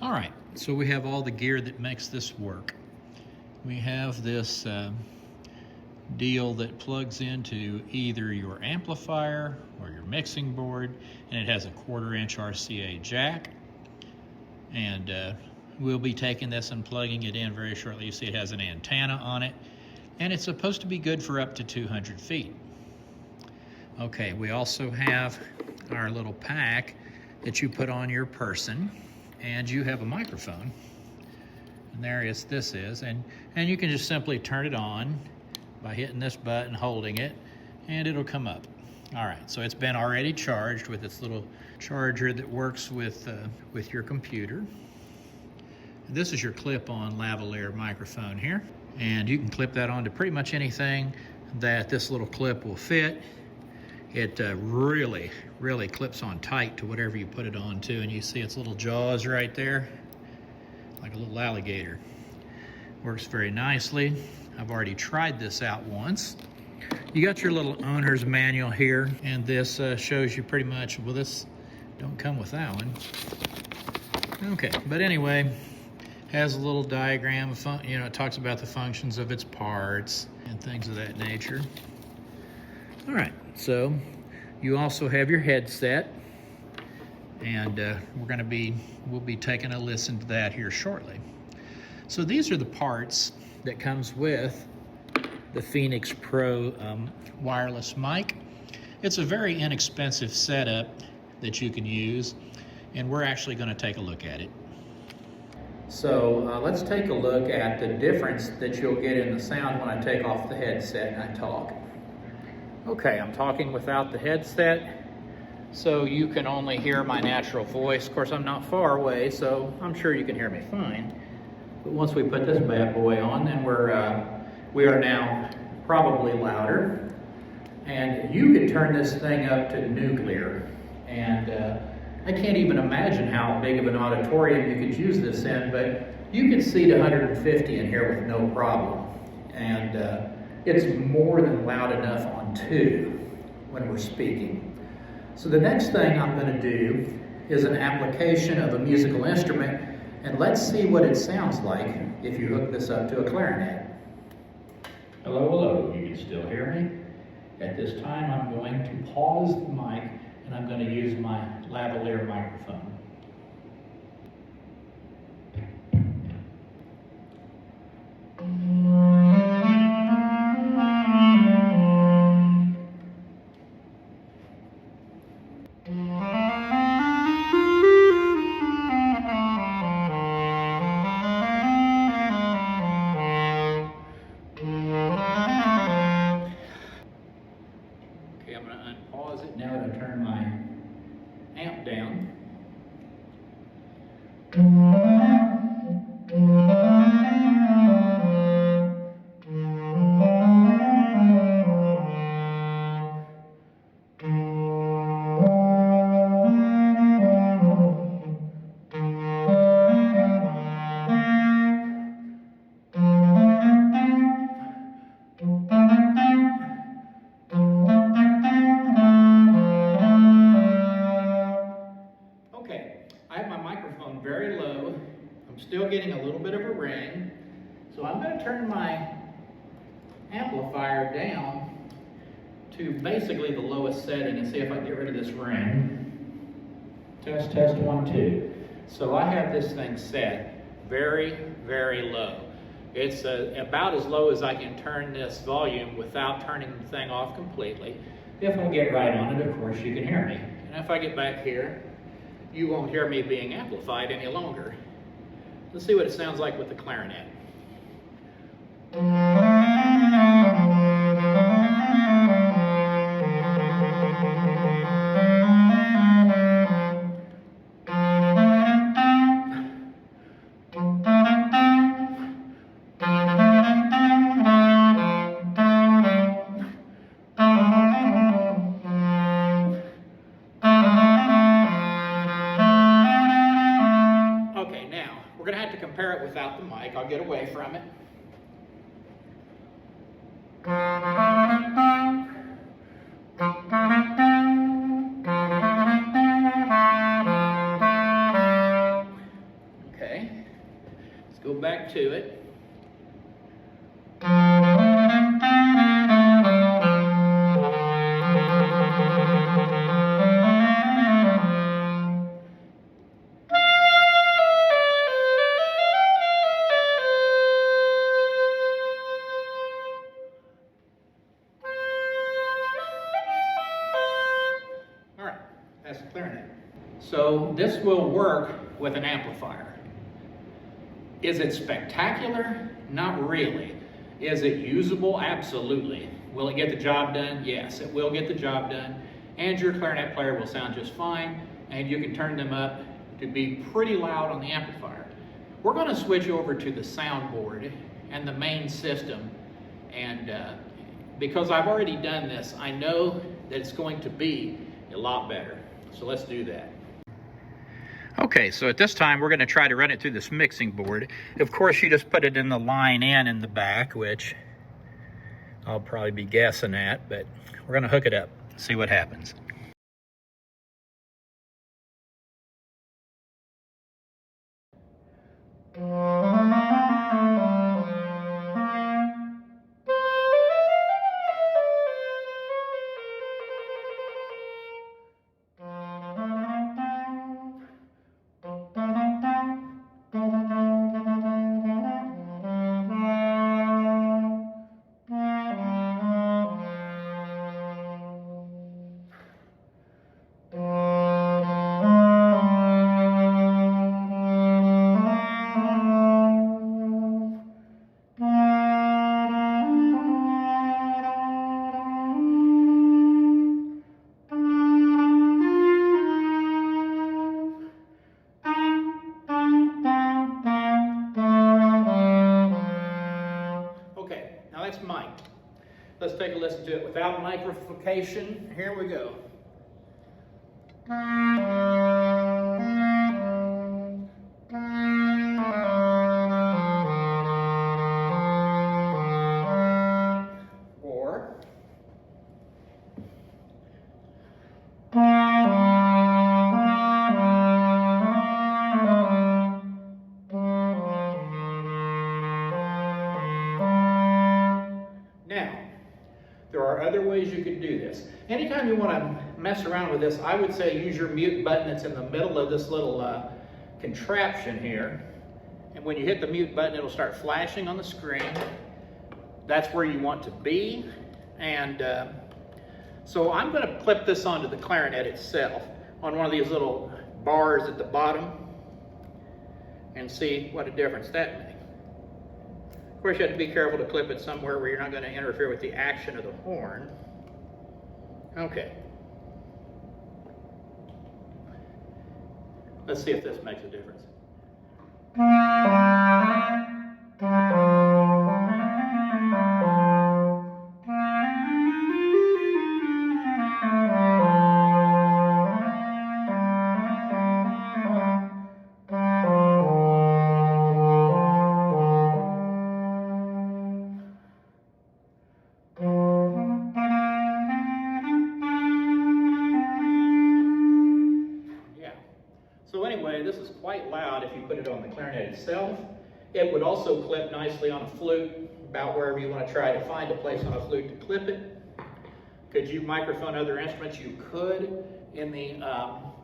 All right, so we have all the gear that makes this work. We have this deal that plugs into either your amplifier or your mixing board, and it has a 1/4-inch RCA jack. And we'll be taking this and plugging it in very shortly. You see it has an antenna on it, and it's supposed to be good for up to 200 feet. Okay, we also have our little pack that you put on your person, and you have a microphone. And there this is, and you can just simply turn it on by hitting this button, holding it, and it'll come up. All right, so it's been already charged with its little charger that works with your computer. This is your clip-on lavalier microphone here, and you can clip that onto pretty much anything that this little clip will fit. It really clips on tight to whatever you put it on to, and you see its little jaws right there, like a little alligator. Works very nicely. I've already tried this out once. You got your little owner's manual here, and this shows you pretty much, well, this don't come with that one. Okay, but anyway, has a little diagram, it talks about the functions of its parts and things of that nature. All right, so you also have your headset, and we'll be taking a listen to that here shortly. So these are the parts that comes with the Phenyx Pro wireless mic. It's a very inexpensive setup that you can use, and we're actually going to take a look at it. So let's take a look at the difference that you'll get in the sound when I take off the headset and I talk. Okay, I'm talking without the headset, so you can only hear my natural voice. Of course, I'm not far away, so I'm sure you can hear me fine. But once we put this bad boy on, then we are now probably louder. And you could turn this thing up to nuclear. And I can't even imagine how big of an auditorium you could use this in, but you can seat 150 in here with no problem. And it's more than loud enough on 2 when we're speaking. So the next thing I'm going to do is an application of a musical instrument, and let's see what it sounds like if you hook this up to a clarinet. Hello, hello, you can still hear me? At this time I'm going to pause the mic, and I'm going to use my lavalier microphone. Okay, I'm going to unpause it. Now I'm going to turn my amp down. I have my microphone very low. I'm still getting a little bit of a ring. So I'm going to turn my amplifier down to basically the lowest setting and see if I can get rid of this ring. Test, test, 1, 2. So I have this thing set very, very low. It's about as low as I can turn this volume without turning the thing off completely. If I get right on it, of course, you can hear me. And if I get back here, you won't hear me being amplified any longer. Let's see what it sounds like with the clarinet. Okay, now, we're going to have to compare it without the mic. I'll get away from it. Okay, Let's go back to it. All right, that's the clarinet. So this will work with an amplifier. Is it spectacular? Not really. Is it usable? Absolutely. Will it get the job done? Yes, it will get the job done. And your clarinet player will sound just fine, and you can turn them up to be pretty loud on the amplifier. We're going to switch over to the soundboard and the main system, and because I've already done this, I know that it's going to be a lot better. So let's do that. Okay, so at this time we're going to try to run it through this mixing board. Of course, you just put it in the line in the back, which I'll probably be guessing at, but we're going to hook it up, see what happens. That's mic'd. Let's take a listen to it without microfication. Here we go. Or now, there are other ways you could do this. Anytime you want to mess around with this, I would say use your mute button that's in the middle of this little contraption here. And when you hit the mute button, it'll start flashing on the screen. That's where you want to be. And so I'm going to clip this onto the clarinet itself on one of these little bars at the bottom and see what a difference that makes. Of course, you have to be careful to clip it somewhere where you're not going to interfere with the action of the horn. Okay. Let's see if this makes a difference. So anyway, this is quite loud if you put it on the clarinet itself. It would also clip nicely on a flute, about wherever you want to try to find a place on a flute to clip it. Could you microphone other instruments? You could. In the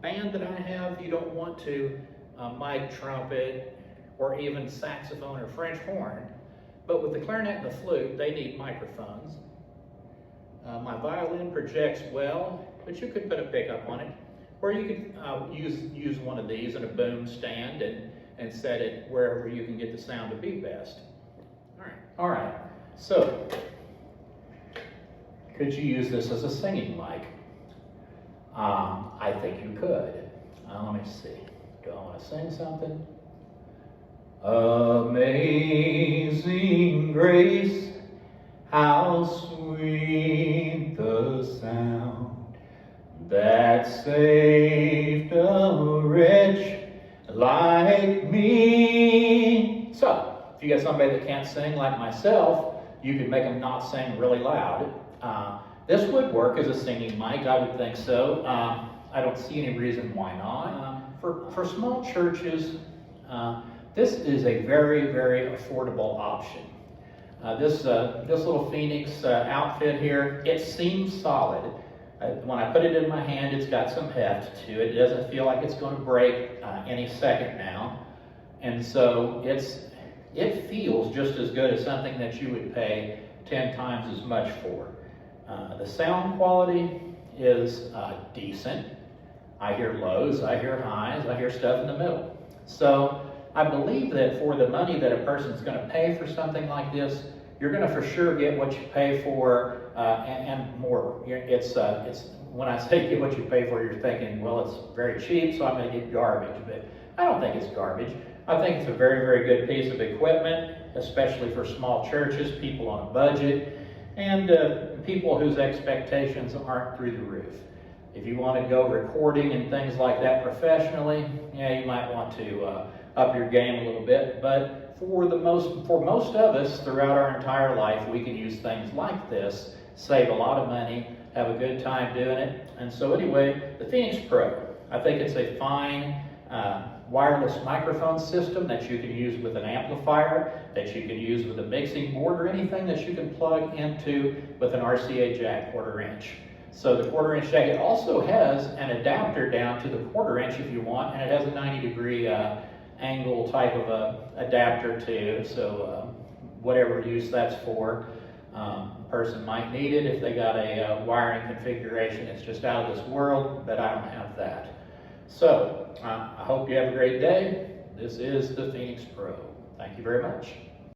band that I have, you don't want to mic trumpet or even saxophone or French horn. But with the clarinet and the flute, they need microphones. My violin projects well, but you could put a pickup on it. Or you could use one of these in a boom stand and set it wherever you can get the sound to be best. All right. So, could you use this as a singing mic? I think you could. Let me see. Do I want to sing something? Amazing grace, how sweet the sound that saved a wretch like me. So, if you got somebody that can't sing like myself, you could make them not sing really loud. This would work as a singing mic, I would think so. I don't see any reason why not. For small churches, this is a very, very affordable option. This little Phenyx outfit here, it seems solid. When I put it in my hand, it's got some heft to it. It doesn't feel like it's going to break any second now. And so it feels just as good as something that you would pay 10 times as much for. The sound quality is decent. I hear lows, I hear highs, I hear stuff in the middle. So I believe that for the money that a person's going to pay for something like this, you're going to for sure get what you pay for and more. It's when I say get what you pay for, you're thinking, well, it's very cheap, so I'm going to get garbage. But I don't think it's garbage. I think it's a very, very good piece of equipment, especially for small churches, people on a budget, and people whose expectations aren't through the roof. If you want to go recording and things like that professionally, yeah, you might want to up your game a little bit. But for most of us throughout our entire life, we can use things like this, save a lot of money, have a good time doing it. And so anyway, the Phenyx Pro, I think it's a fine wireless microphone system that you can use with an amplifier, that you can use with a mixing board, or anything that you can plug into with an RCA jack 1/4 inch. So the 1/4 inch jack, it also has an adapter down to the 1/4 inch if you want, and it has a 90-degree angle type of a adapter too. So whatever use that's for, a person might need it if they got a wiring configuration. It's just out of this world, but I don't have that. So I hope you have a great day. This is the Phenyx Pro. Thank you very much.